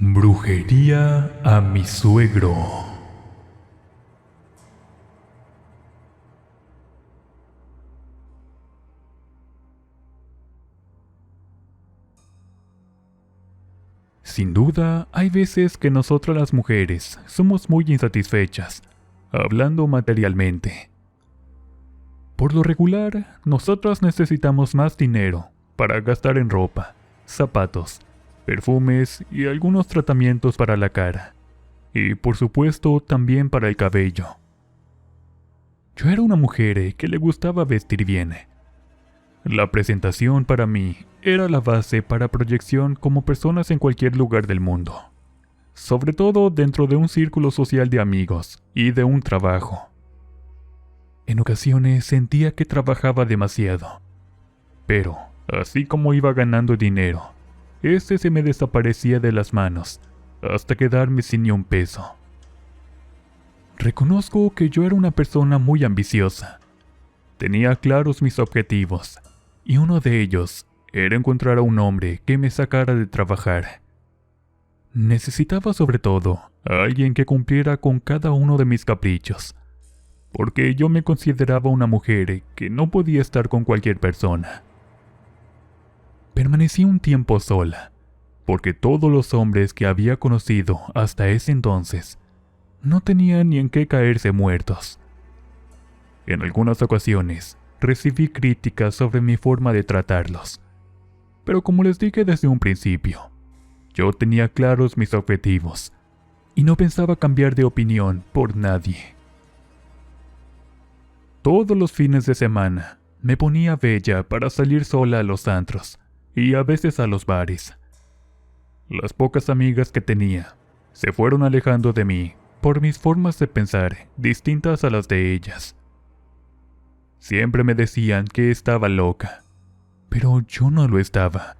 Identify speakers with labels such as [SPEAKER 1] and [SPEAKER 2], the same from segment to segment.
[SPEAKER 1] Brujería a mi suegro. Sin duda, hay veces que nosotras las mujeres somos muy insatisfechas, hablando materialmente. Por lo regular, nosotras necesitamos más dinero para gastar en ropa, zapatos, perfumes y algunos tratamientos para la cara. Y por supuesto también para el cabello. Yo era una mujer que le gustaba vestir bien. La presentación para mí era la base para proyección como personas en cualquier lugar del mundo. Sobre todo dentro de un círculo social de amigos y de un trabajo. En ocasiones sentía que trabajaba demasiado. Pero, así como iba ganando dinero, este se me desaparecía de las manos, hasta quedarme sin ni un peso. Reconozco que yo era una persona muy ambiciosa. Tenía claros mis objetivos, y uno de ellos era encontrar a un hombre que me sacara de trabajar. Necesitaba sobre todo a alguien que cumpliera con cada uno de mis caprichos, porque yo me consideraba una mujer que no podía estar con cualquier persona. Permanecí un tiempo sola, porque todos los hombres que había conocido hasta ese entonces no tenían ni en qué caerse muertos. En algunas ocasiones recibí críticas sobre mi forma de tratarlos, pero como les dije desde un principio, yo tenía claros mis objetivos y no pensaba cambiar de opinión por nadie. Todos los fines de semana me ponía bella para salir sola a los antros y a veces a los bares. Las pocas amigas que tenía se fueron alejando de mí por mis formas de pensar distintas a las de ellas. Siempre me decían que estaba loca, pero yo no lo estaba.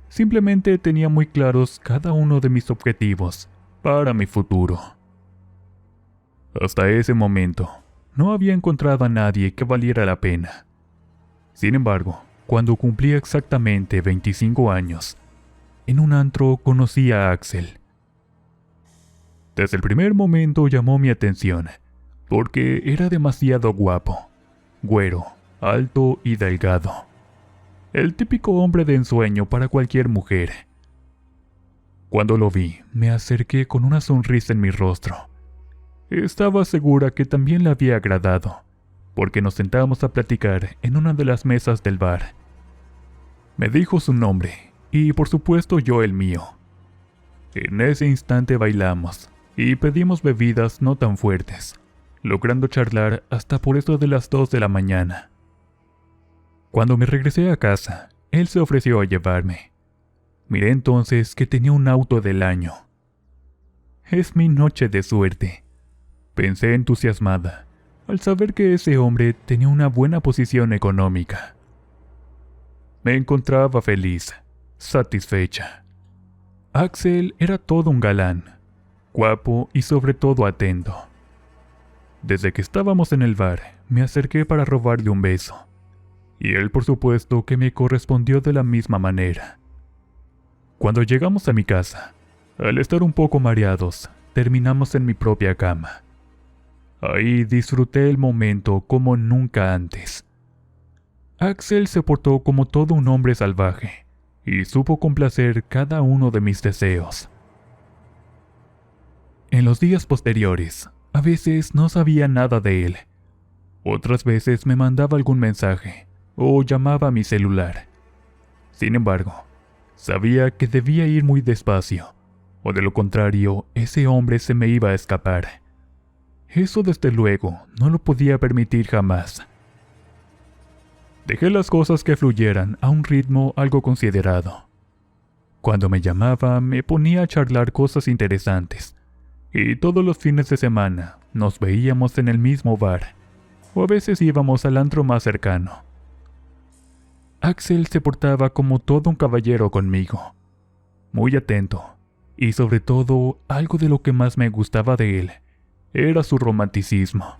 [SPEAKER 1] Simplemente tenía muy claros cada uno de mis objetivos para mi futuro. Hasta ese momento, no había encontrado a nadie que valiera la pena. Sin embargo, cuando cumplí exactamente 25 años, en un antro conocí a Axel. Desde el primer momento llamó mi atención, porque era demasiado guapo, güero, alto y delgado. El típico hombre de ensueño para cualquier mujer. Cuando lo vi, me acerqué con una sonrisa en mi rostro. Estaba segura que también le había agradado, porque nos sentamos a platicar en una de las mesas del bar. Me dijo su nombre, y por supuesto yo el mío. En ese instante bailamos, y pedimos bebidas no tan fuertes, logrando charlar hasta por eso de las 2 de la mañana. Cuando me regresé a casa, él se ofreció a llevarme. Miré entonces que tenía un auto del año. Es mi noche de suerte, pensé entusiasmada, al saber que ese hombre tenía una buena posición económica. Me encontraba feliz, satisfecha. Axel era todo un galán, guapo y sobre todo atento. Desde que estábamos en el bar, me acerqué para robarle un beso, y él por supuesto que me correspondió de la misma manera. Cuando llegamos a mi casa, al estar un poco mareados, terminamos en mi propia cama. Ahí disfruté el momento como nunca antes. Axel se portó como todo un hombre salvaje, y supo complacer cada uno de mis deseos. En los días posteriores, a veces no sabía nada de él. Otras veces me mandaba algún mensaje, o llamaba a mi celular. Sin embargo, sabía que debía ir muy despacio, o de lo contrario, ese hombre se me iba a escapar. Eso desde luego no lo podía permitir jamás. Dejé las cosas que fluyeran a un ritmo algo considerado. Cuando me llamaba, me ponía a charlar cosas interesantes, y todos los fines de semana nos veíamos en el mismo bar, o a veces íbamos al antro más cercano. Axel se portaba como todo un caballero conmigo, muy atento, y sobre todo algo de lo que más me gustaba de él era su romanticismo.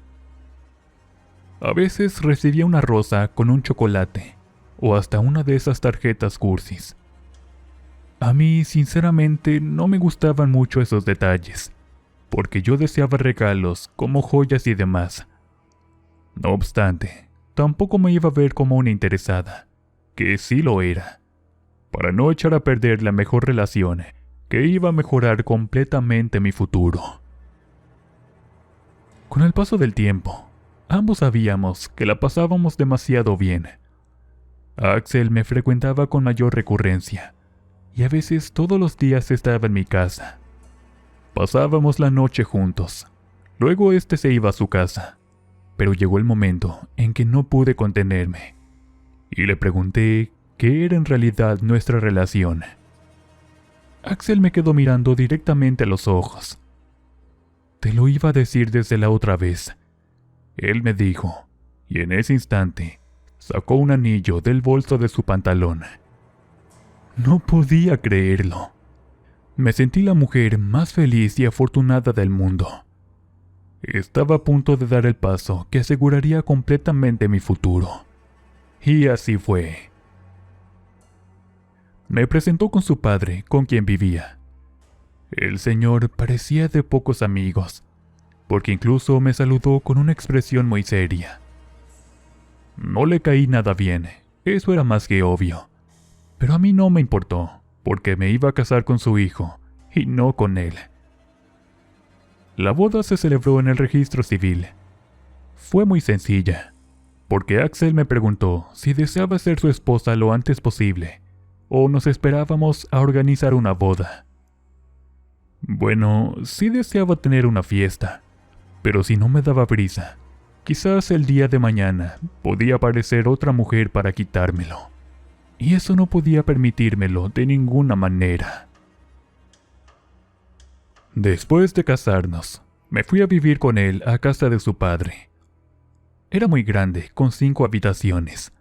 [SPEAKER 1] A veces recibía una rosa con un chocolate, o hasta una de esas tarjetas cursis. A mí, sinceramente, no me gustaban mucho esos detalles, porque yo deseaba regalos como joyas y demás. No obstante, tampoco me iba a ver como una interesada, que sí lo era, para no echar a perder la mejor relación que iba a mejorar completamente mi futuro. Con el paso del tiempo, ambos sabíamos que la pasábamos demasiado bien. Axel me frecuentaba con mayor recurrencia, y a veces todos los días estaba en mi casa. Pasábamos la noche juntos. Luego este se iba a su casa, pero llegó el momento en que no pude contenerme, y le pregunté qué era en realidad nuestra relación. Axel me quedó mirando directamente a los ojos. Te lo iba a decir desde la otra vez, él me dijo, y en ese instante sacó un anillo del bolso de su pantalón. No podía creerlo. Me sentí la mujer más feliz y afortunada del mundo. Estaba a punto de dar el paso que aseguraría completamente mi futuro. Y así fue. Me presentó con su padre, con quien vivía. El señor parecía de pocos amigos, porque incluso me saludó con una expresión muy seria. No le caí nada bien, eso era más que obvio. Pero a mí no me importó, porque me iba a casar con su hijo, y no con él. La boda se celebró en el registro civil. Fue muy sencilla, porque Axel me preguntó si deseaba ser su esposa lo antes posible, o nos esperábamos a organizar una boda. Bueno, sí deseaba tener una fiesta, pero si no me daba prisa, quizás el día de mañana podía aparecer otra mujer para quitármelo. Y eso no podía permitírmelo de ninguna manera. Después de casarnos, me fui a vivir con él a casa de su padre. Era muy grande, con 5 habitaciones.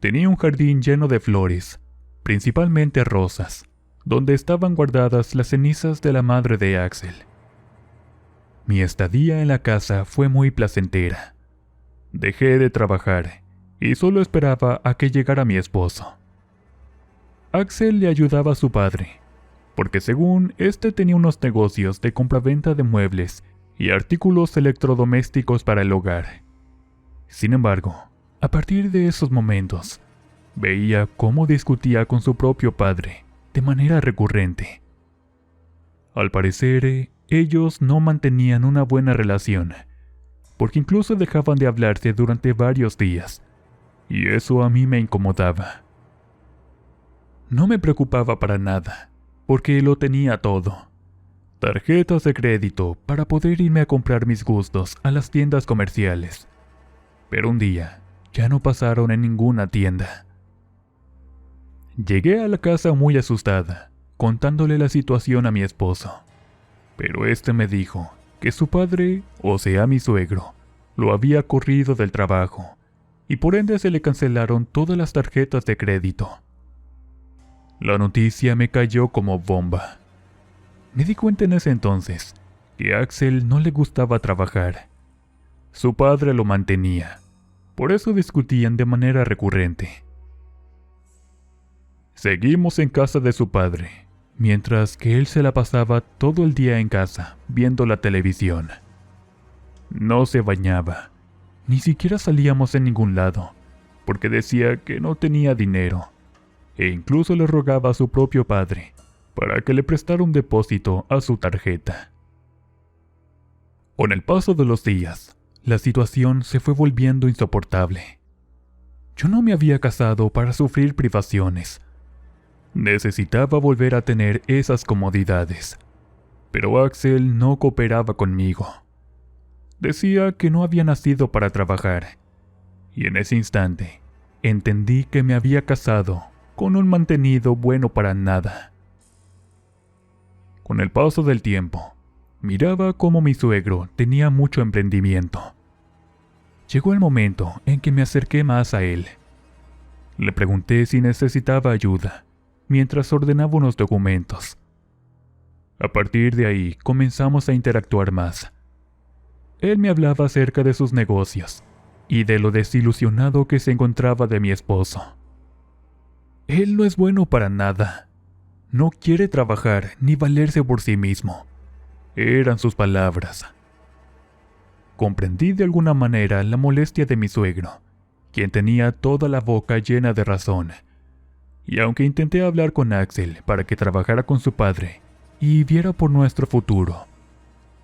[SPEAKER 1] Tenía un jardín lleno de flores, principalmente rosas, donde estaban guardadas las cenizas de la madre de Axel. Mi estadía en la casa fue muy placentera. Dejé de trabajar y solo esperaba a que llegara mi esposo. Axel le ayudaba a su padre, porque según este tenía unos negocios de compraventa de muebles y artículos electrodomésticos para el hogar. Sin embargo, a partir de esos momentos, veía cómo discutía con su propio padre de manera recurrente. Al parecer, ellos no mantenían una buena relación, porque incluso dejaban de hablarse durante varios días, y eso a mí me incomodaba. No me preocupaba para nada, porque lo tenía todo. Tarjetas de crédito para poder irme a comprar mis gustos a las tiendas comerciales. Pero un día, ya no pasaron en ninguna tienda. Llegué a la casa muy asustada, contándole la situación a mi esposo. Pero este me dijo que su padre, o sea mi suegro, lo había corrido del trabajo, y por ende se le cancelaron todas las tarjetas de crédito. La noticia me cayó como bomba. Me di cuenta en ese entonces que a Axel no le gustaba trabajar. Su padre lo mantenía, por eso discutían de manera recurrente. Seguimos en casa de su padre, mientras que él se la pasaba todo el día en casa, viendo la televisión. No se bañaba, ni siquiera salíamos en ningún lado, porque decía que no tenía dinero, e incluso le rogaba a su propio padre para que le prestara un depósito a su tarjeta. Con el paso de los días, la situación se fue volviendo insoportable. Yo no me había casado para sufrir privaciones. Necesitaba volver a tener esas comodidades, pero Axel no cooperaba conmigo. Decía que no había nacido para trabajar, y en ese instante entendí que me había casado con un mantenido bueno para nada. Con el paso del tiempo, miraba cómo mi suegro tenía mucho emprendimiento. Llegó el momento en que me acerqué más a él. Le pregunté si necesitaba ayuda, mientras ordenaba unos documentos. A partir de ahí comenzamos a interactuar más. Él me hablaba acerca de sus negocios y de lo desilusionado que se encontraba de mi esposo. Él no es bueno para nada, no quiere trabajar ni valerse por sí mismo. Eran sus palabras. Comprendí de alguna manera la molestia de mi suegro, quien tenía toda la boca llena de razón. Y aunque intenté hablar con Axel para que trabajara con su padre y viera por nuestro futuro,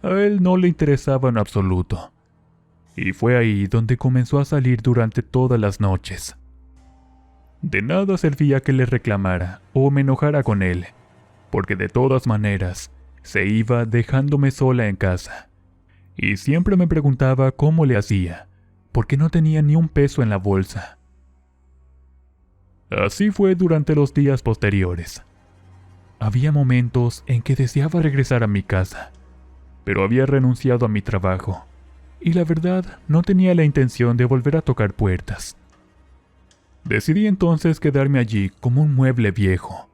[SPEAKER 1] a él no le interesaba en absoluto. Y fue ahí donde comenzó a salir durante todas las noches. De nada servía que le reclamara o me enojara con él, porque de todas maneras se iba dejándome sola en casa. Y siempre me preguntaba cómo le hacía, porque no tenía ni un peso en la bolsa. Así fue durante los días posteriores. Había momentos en que deseaba regresar a mi casa, pero había renunciado a mi trabajo, y la verdad no tenía la intención de volver a tocar puertas. Decidí entonces quedarme allí como un mueble viejo.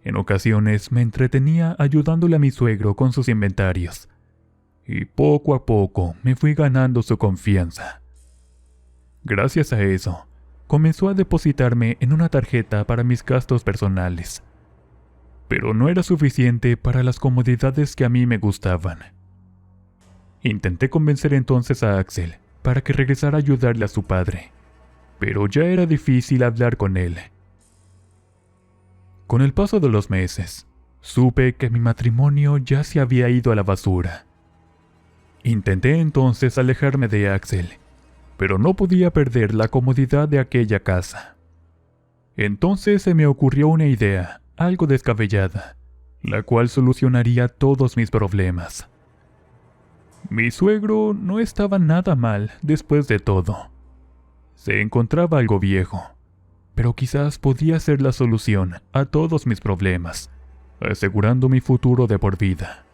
[SPEAKER 1] En ocasiones me entretenía ayudándole a mi suegro con sus inventarios, y poco a poco me fui ganando su confianza. Gracias a eso, comenzó a depositarme en una tarjeta para mis gastos personales. Pero no era suficiente para las comodidades que a mí me gustaban. Intenté convencer entonces a Axel para que regresara a ayudarle a su padre, pero ya era difícil hablar con él. Con el paso de los meses, supe que mi matrimonio ya se había ido a la basura. Intenté entonces alejarme de Axel, pero no podía perder la comodidad de aquella casa. Entonces se me ocurrió una idea, algo descabellada, la cual solucionaría todos mis problemas. Mi suegro no estaba nada mal después de todo. Se encontraba algo viejo, pero quizás podía ser la solución a todos mis problemas, asegurando mi futuro de por vida.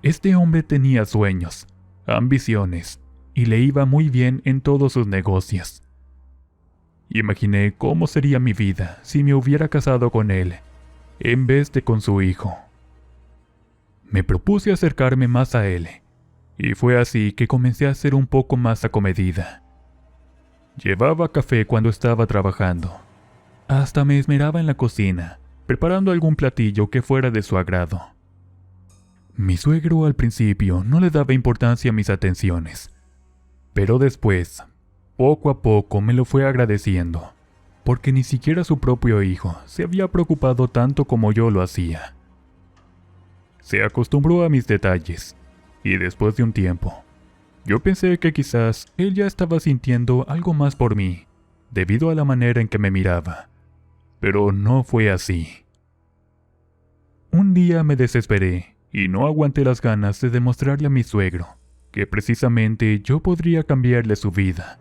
[SPEAKER 1] Este hombre tenía sueños, ambiciones, y le iba muy bien en todos sus negocios. Imaginé cómo sería mi vida si me hubiera casado con él, en vez de con su hijo. Me propuse acercarme más a él, y fue así que comencé a ser un poco más acomedida. Llevaba café cuando estaba trabajando. Hasta me esmeraba en la cocina, preparando algún platillo que fuera de su agrado. Mi suegro al principio no le daba importancia a mis atenciones, pero después, poco a poco me lo fue agradeciendo, porque ni siquiera su propio hijo se había preocupado tanto como yo lo hacía. Se acostumbró a mis detalles, y después de un tiempo, yo pensé que quizás él ya estaba sintiendo algo más por mí, debido a la manera en que me miraba, pero no fue así. Un día me desesperé y no aguanté las ganas de demostrarle a mi suegro que precisamente yo podría cambiarle su vida.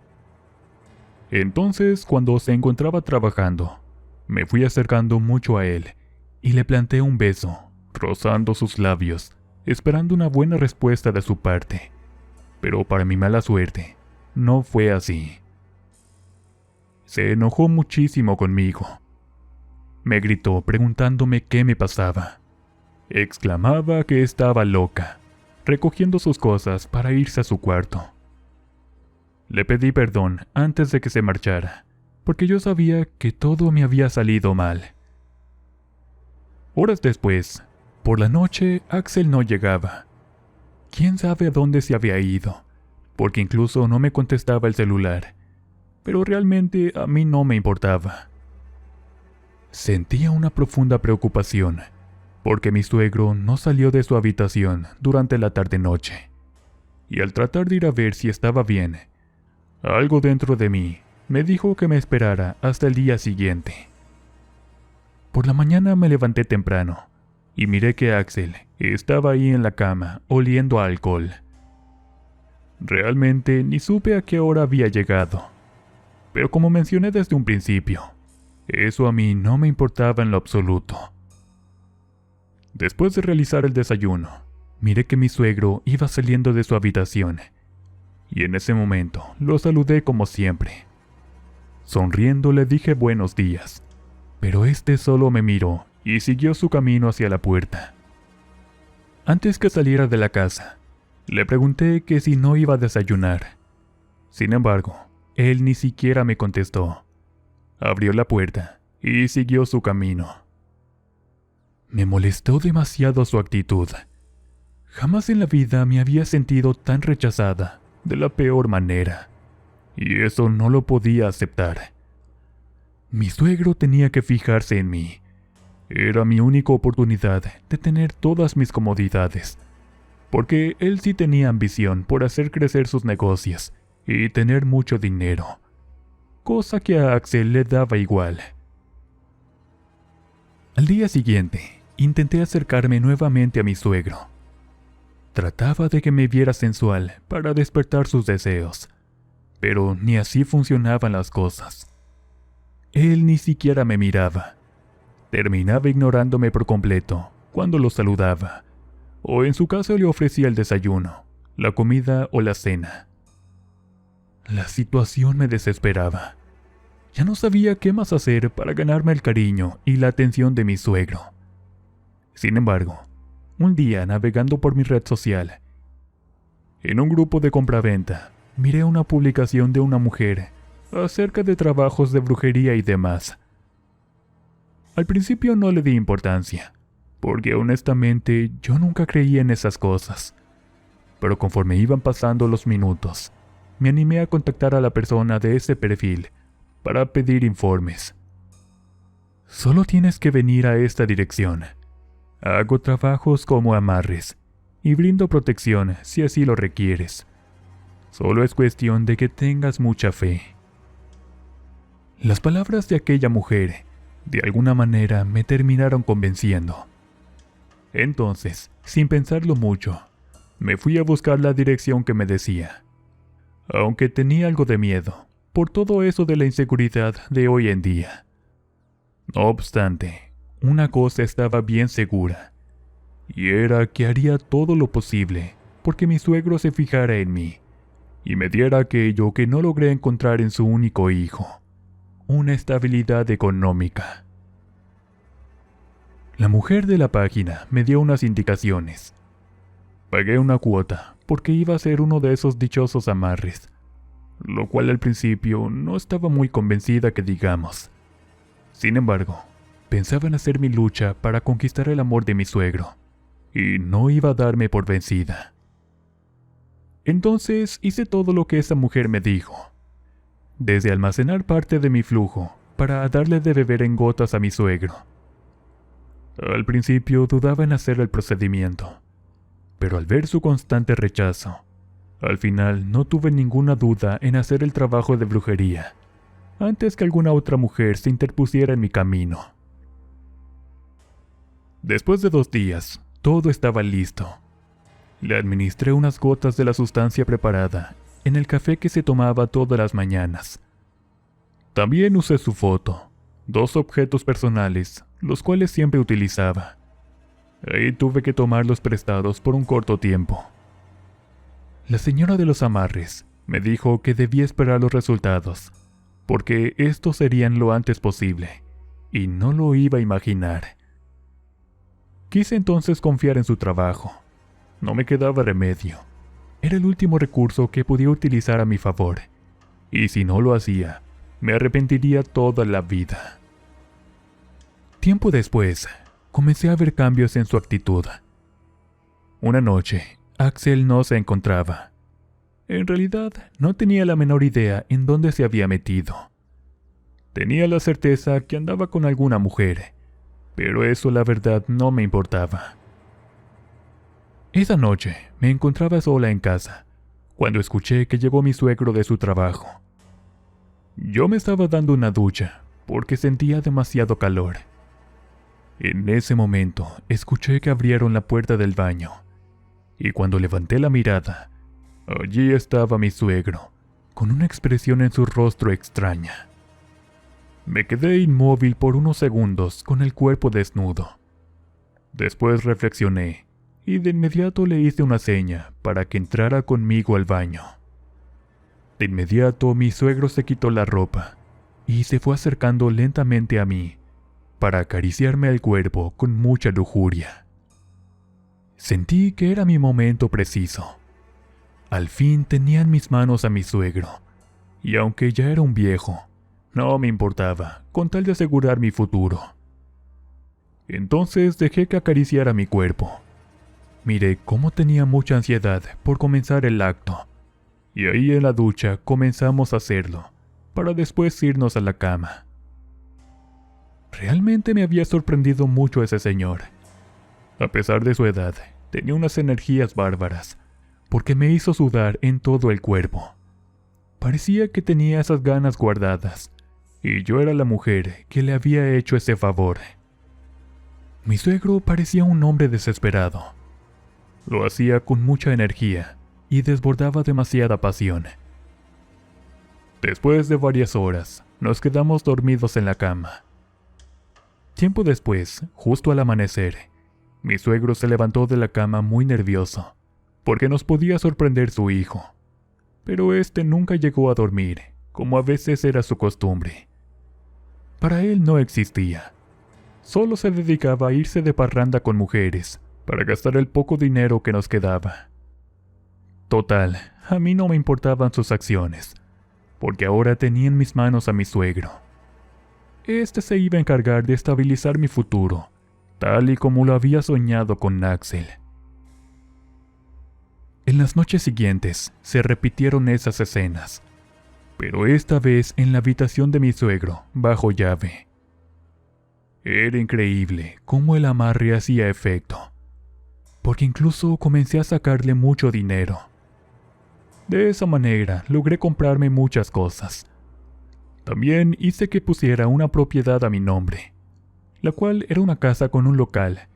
[SPEAKER 1] Entonces, cuando se encontraba trabajando, me fui acercando mucho a él y le planté un beso, rozando sus labios, esperando una buena respuesta de su parte. Pero para mi mala suerte, no fue así. Se enojó muchísimo conmigo. Me gritó preguntándome qué me pasaba. Exclamaba que estaba loca, recogiendo sus cosas para irse a su cuarto. Le pedí perdón antes de que se marchara, porque yo sabía que todo me había salido mal. Horas después, por la noche, Axel no llegaba. ¿Quién sabe a dónde se había ido? Porque incluso no me contestaba el celular, pero realmente a mí no me importaba. Sentía una profunda preocupación, porque mi suegro no salió de su habitación durante la tarde-noche, y al tratar de ir a ver si estaba bien, algo dentro de mí me dijo que me esperara hasta el día siguiente. Por la mañana me levanté temprano, y miré que Axel estaba ahí en la cama oliendo a alcohol. Realmente ni supe a qué hora había llegado, pero como mencioné desde un principio, eso a mí no me importaba en lo absoluto. Después de realizar el desayuno, miré que mi suegro iba saliendo de su habitación, y en ese momento lo saludé como siempre. Sonriendo le dije buenos días, pero este solo me miró y siguió su camino hacia la puerta. Antes que saliera de la casa, le pregunté que si no iba a desayunar. Sin embargo, él ni siquiera me contestó. Abrió la puerta y siguió su camino. Me molestó demasiado su actitud. Jamás en la vida me había sentido tan rechazada, de la peor manera, y eso no lo podía aceptar. Mi suegro tenía que fijarse en mí. Era mi única oportunidad de tener todas mis comodidades, porque él sí tenía ambición por hacer crecer sus negocios y tener mucho dinero, cosa que a Axel le daba igual. Al día siguiente, intenté acercarme nuevamente a mi suegro. Trataba de que me viera sensual para despertar sus deseos, pero ni así funcionaban las cosas. Él ni siquiera me miraba. Terminaba ignorándome por completo cuando lo saludaba, o en su caso le ofrecía el desayuno, la comida o la cena. La situación me desesperaba. Ya no sabía qué más hacer para ganarme el cariño y la atención de mi suegro. Sin embargo, un día navegando por mi red social, en un grupo de compraventa, miré una publicación de una mujer acerca de trabajos de brujería y demás. Al principio no le di importancia, porque honestamente yo nunca creía en esas cosas. Pero conforme iban pasando los minutos, me animé a contactar a la persona de ese perfil para pedir informes. Solo tienes que venir a esta dirección. Hago trabajos como amarres y brindo protección si así lo requieres. Solo es cuestión de que tengas mucha fe. Las palabras de aquella mujer, de alguna manera, me terminaron convenciendo. Entonces, sin pensarlo mucho, me fui a buscar la dirección que me decía. Aunque tenía algo de miedo, por todo eso de la inseguridad de hoy en día. No obstante, una cosa estaba bien segura, y era que haría todo lo posible porque mi suegro se fijara en mí y me diera aquello que no logré encontrar en su único hijo: una estabilidad económica. La mujer de la página me dio unas indicaciones. Pagué una cuota porque iba a ser uno de esos dichosos amarres, lo cual al principio no estaba muy convencida que digamos. Sin embargo, pensaba en hacer mi lucha para conquistar el amor de mi suegro, y no iba a darme por vencida. Entonces hice todo lo que esa mujer me dijo, desde almacenar parte de mi flujo para darle de beber en gotas a mi suegro. Al principio dudaba en hacer el procedimiento, pero al ver su constante rechazo, al final no tuve ninguna duda en hacer el trabajo de brujería, antes que alguna otra mujer se interpusiera en mi camino. Después de 2 días, todo estaba listo. Le administré unas gotas de la sustancia preparada en el café que se tomaba todas las mañanas. También usé su foto, 2 objetos personales, los cuales siempre utilizaba. Ahí tuve que tomarlos prestados por un corto tiempo. La señora de los amarres me dijo que debía esperar los resultados, porque estos serían lo antes posible, y no lo iba a imaginar. Quise entonces confiar en su trabajo. No me quedaba remedio. Era el último recurso que podía utilizar a mi favor, y si no lo hacía, me arrepentiría toda la vida. Tiempo después, comencé a ver cambios en su actitud. Una noche, Axel no se encontraba. En realidad, no tenía la menor idea en dónde se había metido. Tenía la certeza que andaba con alguna mujer, pero eso la verdad no me importaba. Esa noche me encontraba sola en casa, cuando escuché que llegó mi suegro de su trabajo. Yo me estaba dando una ducha, porque sentía demasiado calor. En ese momento, escuché que abrieron la puerta del baño, y cuando levanté la mirada, allí estaba mi suegro, con una expresión en su rostro extraña. Me quedé inmóvil por unos segundos con el cuerpo desnudo. Después reflexioné, y de inmediato le hice una seña para que entrara conmigo al baño. De inmediato mi suegro se quitó la ropa, y se fue acercando lentamente a mí, para acariciarme el cuerpo con mucha lujuria. Sentí que era mi momento preciso. Al fin tenía en mis manos a mi suegro, y aunque ya era un viejo, no me importaba, con tal de asegurar mi futuro. Entonces dejé que acariciara mi cuerpo. Miré cómo tenía mucha ansiedad por comenzar el acto, y ahí en la ducha comenzamos a hacerlo, para después irnos a la cama. Realmente me había sorprendido mucho ese señor. A pesar de su edad, tenía unas energías bárbaras, porque me hizo sudar en todo el cuerpo. Parecía que tenía esas ganas guardadas, y yo era la mujer que le había hecho ese favor. Mi suegro parecía un hombre desesperado. Lo hacía con mucha energía y desbordaba demasiada pasión. Después de varias horas, nos quedamos dormidos en la cama. Tiempo después, justo al amanecer, mi suegro se levantó de la cama muy nervioso, porque nos podía sorprender su hijo. Pero este nunca llegó a dormir, como a veces era su costumbre. Para él no existía. Solo se dedicaba a irse de parranda con mujeres, para gastar el poco dinero que nos quedaba. Total, a mí no me importaban sus acciones, porque ahora tenía en mis manos a mi suegro. Este se iba a encargar de estabilizar mi futuro, tal y como lo había soñado con Axel. En las noches siguientes se repitieron esas escenas, pero esta vez en la habitación de mi suegro, bajo llave. Era increíble cómo el amarre hacía efecto, porque incluso comencé a sacarle mucho dinero. De esa manera logré comprarme muchas cosas. También hice que pusiera una propiedad a mi nombre, la cual era una casa con un local,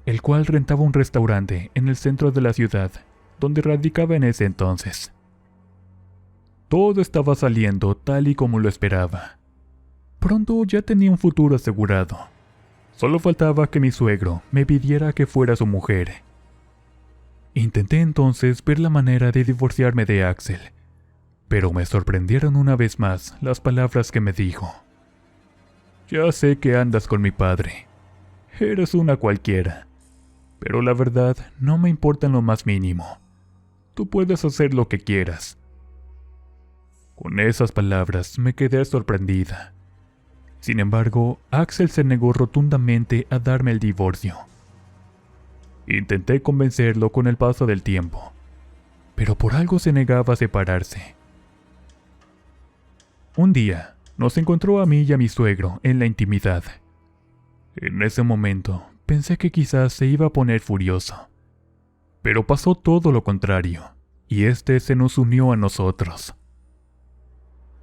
[SPEAKER 1] el cual rentaba un restaurante en el centro de la ciudad, donde radicaba en ese entonces. Todo estaba saliendo tal y como lo esperaba. Pronto ya tenía un futuro asegurado. Solo faltaba que mi suegro me pidiera que fuera su mujer. Intenté entonces ver la manera de divorciarme de Axel, pero me sorprendieron una vez más las palabras que me dijo. Ya sé que andas con mi padre. Eres una cualquiera. Pero la verdad no me importa en lo más mínimo. Tú puedes hacer lo que quieras. Con esas palabras me quedé sorprendida. Sin embargo, Axel se negó rotundamente a darme el divorcio. Intenté convencerlo con el paso del tiempo, pero por algo se negaba a separarse. Un día, nos encontró a mí y a mi suegro en la intimidad. En ese momento, pensé que quizás se iba a poner furioso. Pero pasó todo lo contrario, y este se nos unió a nosotros.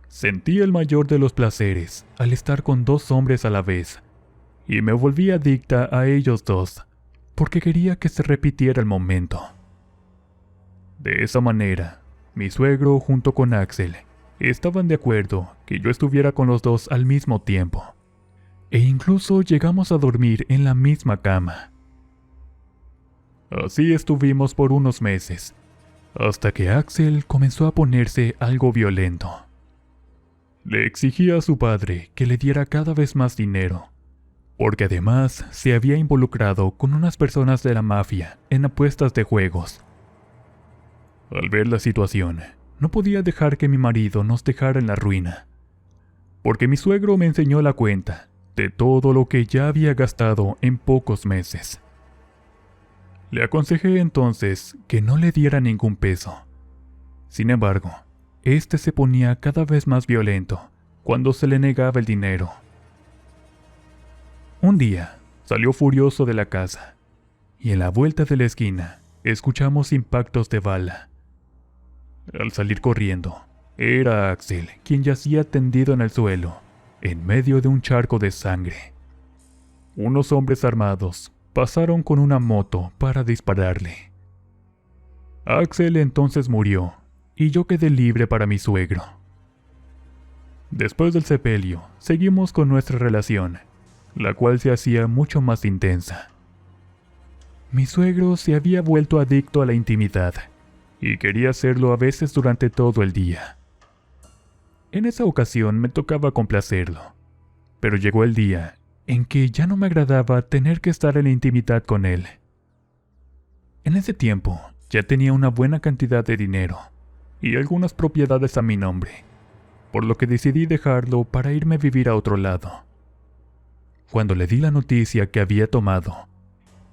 [SPEAKER 1] Sentí el mayor de los placeres al estar con dos hombres a la vez, y me volví adicta a ellos dos, porque quería que se repitiera el momento. De esa manera, mi suegro junto con Axel estaban de acuerdo que yo estuviera con los dos al mismo tiempo, e incluso llegamos a dormir en la misma cama. Así estuvimos por unos meses, hasta que Axel comenzó a ponerse algo violento. Le exigía a su padre que le diera cada vez más dinero, porque además se había involucrado con unas personas de la mafia en apuestas de juegos. Al ver la situación, no podía dejar que mi marido nos dejara en la ruina, porque mi suegro me enseñó la cuenta de todo lo que ya había gastado en pocos meses. Le aconsejé entonces que no le diera ningún peso. Sin embargo, este se ponía cada vez más violento cuando se le negaba el dinero. Un día, salió furioso de la casa, y en la vuelta de la esquina, escuchamos impactos de bala. Al salir corriendo, era Axel quien yacía tendido en el suelo, en medio de un charco de sangre. Unos hombres armados pasaron con una moto para dispararle. Axel entonces murió, y yo quedé libre para mi suegro. Después del sepelio, seguimos con nuestra relación, la cual se hacía mucho más intensa. Mi suegro se había vuelto adicto a la intimidad, y quería hacerlo a veces durante todo el día. En esa ocasión me tocaba complacerlo, pero llegó el día en que ya no me agradaba tener que estar en la intimidad con él. En ese tiempo, ya tenía una buena cantidad de dinero, y algunas propiedades a mi nombre, por lo que decidí dejarlo para irme a vivir a otro lado. cuando le di la noticia que había tomado.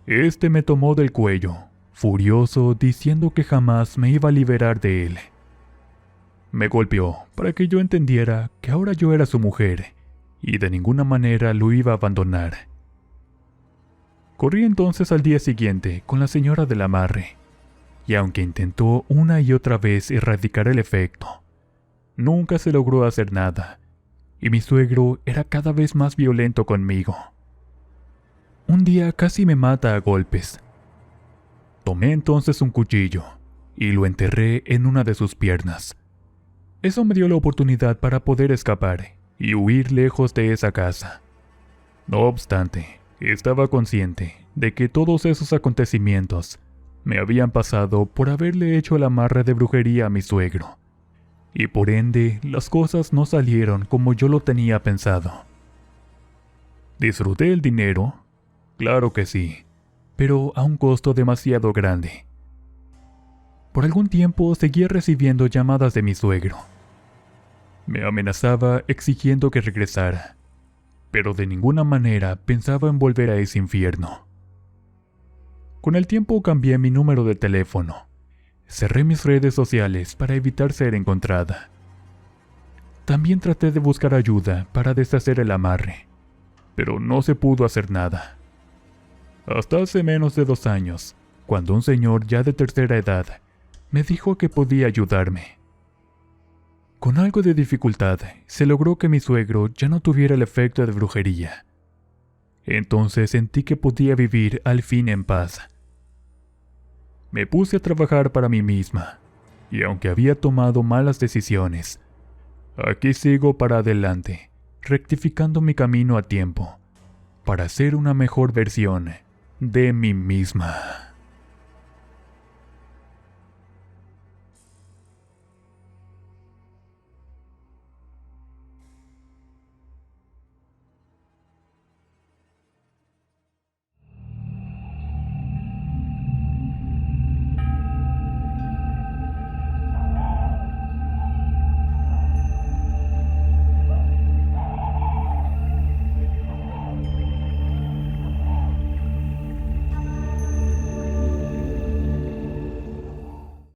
[SPEAKER 1] Este me tomó del cuello, furioso, diciendo que jamás me iba a liberar de él. Me golpeó para que yo entendiera que ahora yo era su mujer y de ninguna manera lo iba a abandonar. Corrí entonces al día siguiente con la señora del amarre, y aunque intentó una y otra vez erradicar el efecto, nunca se logró hacer nada, y mi suegro era cada vez más violento conmigo. Un día casi me mata a golpes. Tomé entonces un cuchillo y lo enterré en una de sus piernas. Eso me dio la oportunidad para poder escapar y huir lejos de esa casa. No obstante, estaba consciente de que todos esos acontecimientos me habían pasado por haberle hecho el amarre de brujería a mi suegro, y por ende las cosas no salieron como yo lo tenía pensado. ¿Disfruté el dinero? Claro que sí, pero a un costo demasiado grande. Por algún tiempo seguía recibiendo llamadas de mi suegro. Me amenazaba exigiendo que regresara, pero de ninguna manera pensaba en volver a ese infierno. Con el tiempo cambié mi número de teléfono. Cerré mis redes sociales para evitar ser encontrada. También traté de buscar ayuda para deshacer el amarre, pero no se pudo hacer nada. Hasta hace menos de 2 años, cuando un señor ya de tercera edad me dijo que podía ayudarme. Con algo de dificultad, se logró que mi suegro ya no tuviera el efecto de brujería. Entonces sentí que podía vivir al fin en paz. Me puse a trabajar para mí misma, y aunque había tomado malas decisiones, aquí sigo para adelante, rectificando mi camino a tiempo, para ser una mejor versión de mí misma.